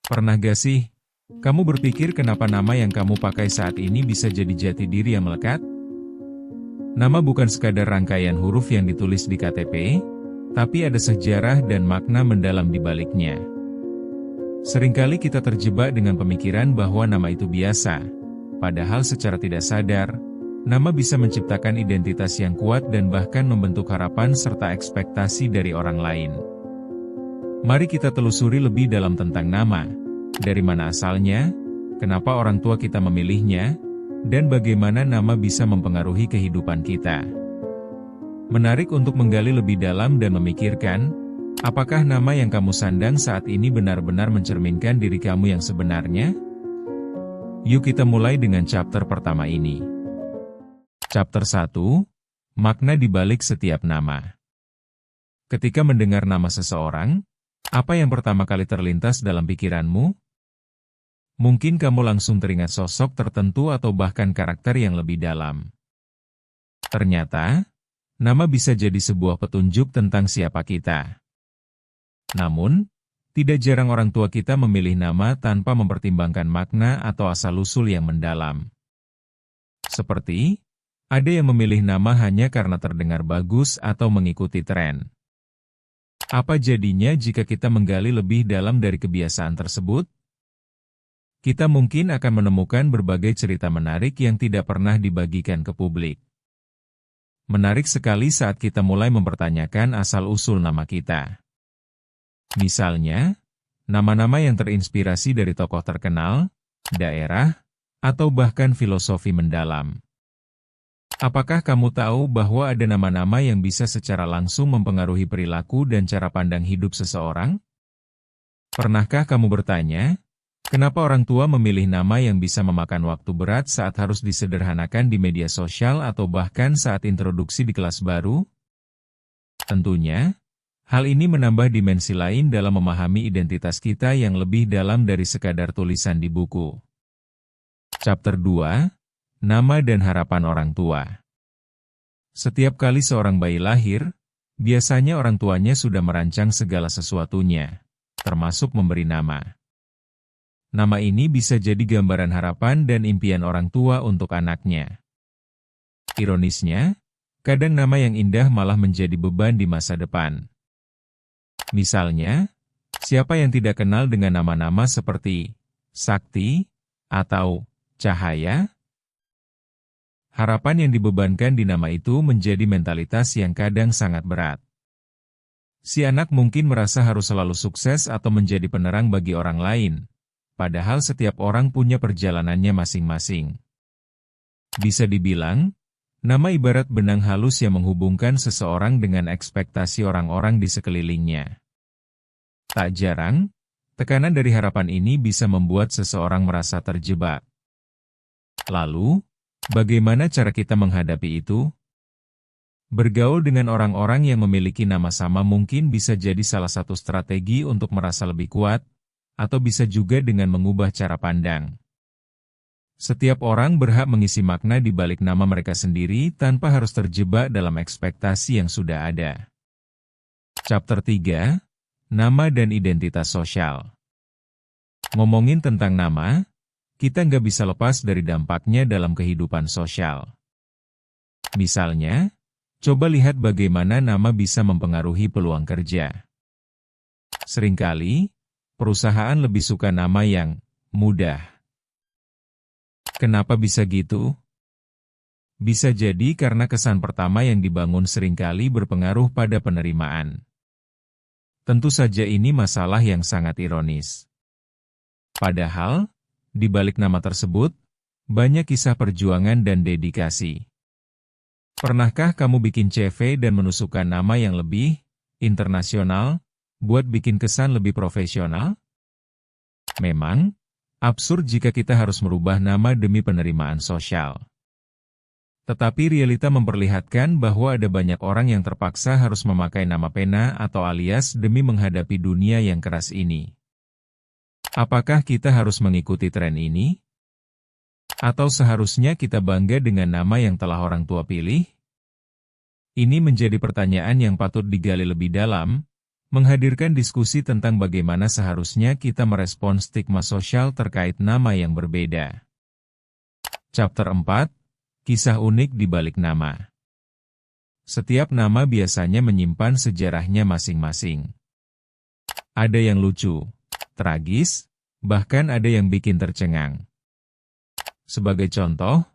Pernah gak sih, kamu berpikir kenapa nama yang kamu pakai saat ini bisa jadi jati diri yang melekat? Nama bukan sekadar rangkaian huruf yang ditulis di KTP, tapi ada sejarah dan makna mendalam di baliknya. Seringkali kita terjebak dengan pemikiran bahwa nama itu biasa, padahal secara tidak sadar, nama bisa menciptakan identitas yang kuat dan bahkan membentuk harapan serta ekspektasi dari orang lain. Mari kita telusuri lebih dalam tentang nama, dari mana asalnya, kenapa orang tua kita memilihnya, dan bagaimana nama bisa mempengaruhi kehidupan kita. Menarik untuk menggali lebih dalam dan memikirkan, apakah nama yang kamu sandang saat ini benar-benar mencerminkan diri kamu yang sebenarnya? Yuk kita mulai dengan chapter pertama ini. Chapter 1, Makna di balik setiap nama. Ketika mendengar nama seseorang, apa yang pertama kali terlintas dalam pikiranmu? Mungkin kamu langsung teringat sosok tertentu atau bahkan karakter yang lebih dalam. Ternyata, nama bisa jadi sebuah petunjuk tentang siapa kita. Namun, tidak jarang orang tua kita memilih nama tanpa mempertimbangkan makna atau asal-usul yang mendalam. Seperti, ada yang memilih nama hanya karena terdengar bagus atau mengikuti tren. Apa jadinya jika kita menggali lebih dalam dari kebiasaan tersebut? Kita mungkin akan menemukan berbagai cerita menarik yang tidak pernah dibagikan ke publik. Menarik sekali saat kita mulai mempertanyakan asal-usul nama kita. Misalnya, nama-nama yang terinspirasi dari tokoh terkenal, daerah, atau bahkan filosofi mendalam. Apakah kamu tahu bahwa ada nama-nama yang bisa secara langsung mempengaruhi perilaku dan cara pandang hidup seseorang? Pernahkah kamu bertanya, kenapa orang tua memilih nama yang bisa memakan waktu berat saat harus disederhanakan di media sosial atau bahkan saat introduksi di kelas baru? Tentunya, hal ini menambah dimensi lain dalam memahami identitas kita yang lebih dalam dari sekadar tulisan di buku. Chapter 2, Nama dan Harapan Orang Tua. Setiap kali seorang bayi lahir, biasanya orang tuanya sudah merancang segala sesuatunya, termasuk memberi nama. Nama ini bisa jadi gambaran harapan dan impian orang tua untuk anaknya. Ironisnya, kadang nama yang indah malah menjadi beban di masa depan. Misalnya, siapa yang tidak kenal dengan nama-nama seperti Sakti atau Cahaya? Harapan yang dibebankan di nama itu menjadi mentalitas yang kadang sangat berat. Si anak mungkin merasa harus selalu sukses atau menjadi penerang bagi orang lain, padahal setiap orang punya perjalanannya masing-masing. Bisa dibilang, nama ibarat benang halus yang menghubungkan seseorang dengan ekspektasi orang-orang di sekelilingnya. Tak jarang, tekanan dari harapan ini bisa membuat seseorang merasa terjebak. Lalu, bagaimana cara kita menghadapi itu? Bergaul dengan orang-orang yang memiliki nama sama mungkin bisa jadi salah satu strategi untuk merasa lebih kuat, atau bisa juga dengan mengubah cara pandang. Setiap orang berhak mengisi makna di balik nama mereka sendiri tanpa harus terjebak dalam ekspektasi yang sudah ada. Chapter 3, Nama dan Identitas Sosial. Ngomongin tentang nama, kita nggak bisa lepas dari dampaknya dalam kehidupan sosial. Misalnya, coba lihat bagaimana nama bisa mempengaruhi peluang kerja. Seringkali, perusahaan lebih suka nama yang mudah. Kenapa bisa gitu? Bisa jadi karena kesan pertama yang dibangun seringkali berpengaruh pada penerimaan. Tentu saja ini masalah yang sangat ironis. Padahal, di balik nama tersebut, banyak kisah perjuangan dan dedikasi. Pernahkah kamu bikin CV dan menusukkan nama yang lebih internasional, buat bikin kesan lebih profesional? Memang, absurd jika kita harus merubah nama demi penerimaan sosial. Tetapi realita memperlihatkan bahwa ada banyak orang yang terpaksa harus memakai nama pena atau alias demi menghadapi dunia yang keras ini. Apakah kita harus mengikuti tren ini? Atau seharusnya kita bangga dengan nama yang telah orang tua pilih? Ini menjadi pertanyaan yang patut digali lebih dalam, menghadirkan diskusi tentang bagaimana seharusnya kita merespons stigma sosial terkait nama yang berbeda. Chapter 4, Kisah unik di balik nama. Setiap nama biasanya menyimpan sejarahnya masing-masing. Ada yang lucu, tragis, bahkan ada yang bikin tercengang. Sebagai contoh,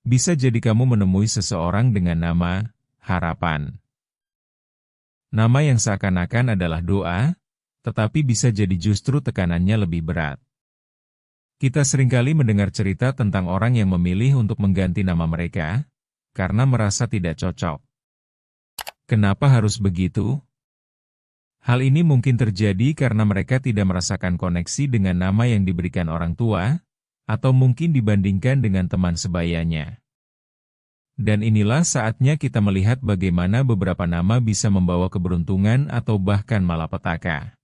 bisa jadi kamu menemui seseorang dengan nama Harapan. Nama yang seakan-akan adalah doa, tetapi bisa jadi justru tekanannya lebih berat. Kita seringkali mendengar cerita tentang orang yang memilih untuk mengganti nama mereka, karena merasa tidak cocok. Kenapa harus begitu? Hal ini mungkin terjadi karena mereka tidak merasakan koneksi dengan nama yang diberikan orang tua, atau mungkin dibandingkan dengan teman sebayanya. Dan inilah saatnya kita melihat bagaimana beberapa nama bisa membawa keberuntungan atau bahkan malapetaka.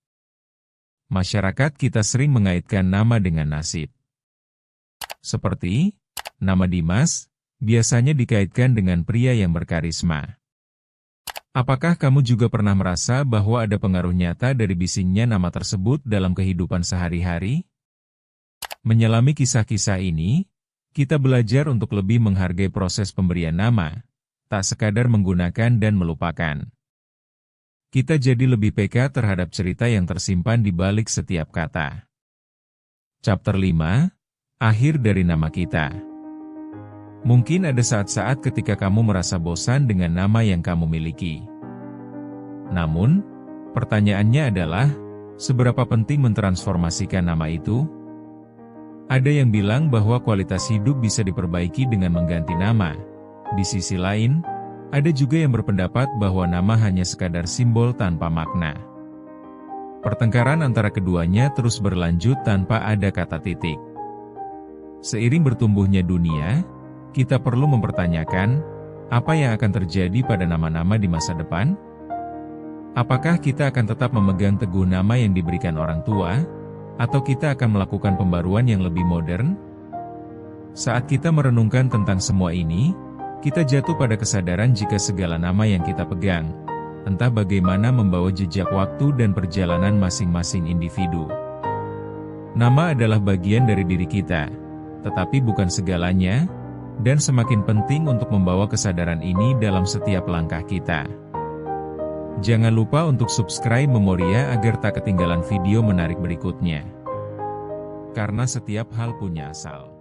Masyarakat kita sering mengaitkan nama dengan nasib. Seperti, nama Dimas, biasanya dikaitkan dengan pria yang berkarisma. Apakah kamu juga pernah merasa bahwa ada pengaruh nyata dari bisingnya nama tersebut dalam kehidupan sehari-hari? Menyelami kisah-kisah ini, kita belajar untuk lebih menghargai proses pemberian nama, tak sekadar menggunakan dan melupakan. Kita jadi lebih peka terhadap cerita yang tersimpan di balik setiap kata. Chapter 5, Akhir dari nama kita. Mungkin ada saat-saat ketika kamu merasa bosan dengan nama yang kamu miliki. Namun, pertanyaannya adalah, seberapa penting mentransformasikan nama itu? Ada yang bilang bahwa kualitas hidup bisa diperbaiki dengan mengganti nama. Di sisi lain, ada juga yang berpendapat bahwa nama hanya sekadar simbol tanpa makna. Pertengkaran antara keduanya terus berlanjut tanpa ada kata titik. Seiring bertumbuhnya dunia, kita perlu mempertanyakan, apa yang akan terjadi pada nama-nama di masa depan? Apakah kita akan tetap memegang teguh nama yang diberikan orang tua, atau kita akan melakukan pembaruan yang lebih modern? Saat kita merenungkan tentang semua ini, kita jatuh pada kesadaran jika segala nama yang kita pegang, entah bagaimana membawa jejak waktu dan perjalanan masing-masing individu. Nama adalah bagian dari diri kita, tetapi bukan segalanya, dan semakin penting untuk membawa kesadaran ini dalam setiap langkah kita. Jangan lupa untuk subscribe Memoria agar tak ketinggalan video menarik berikutnya. Karena setiap hal punya asal.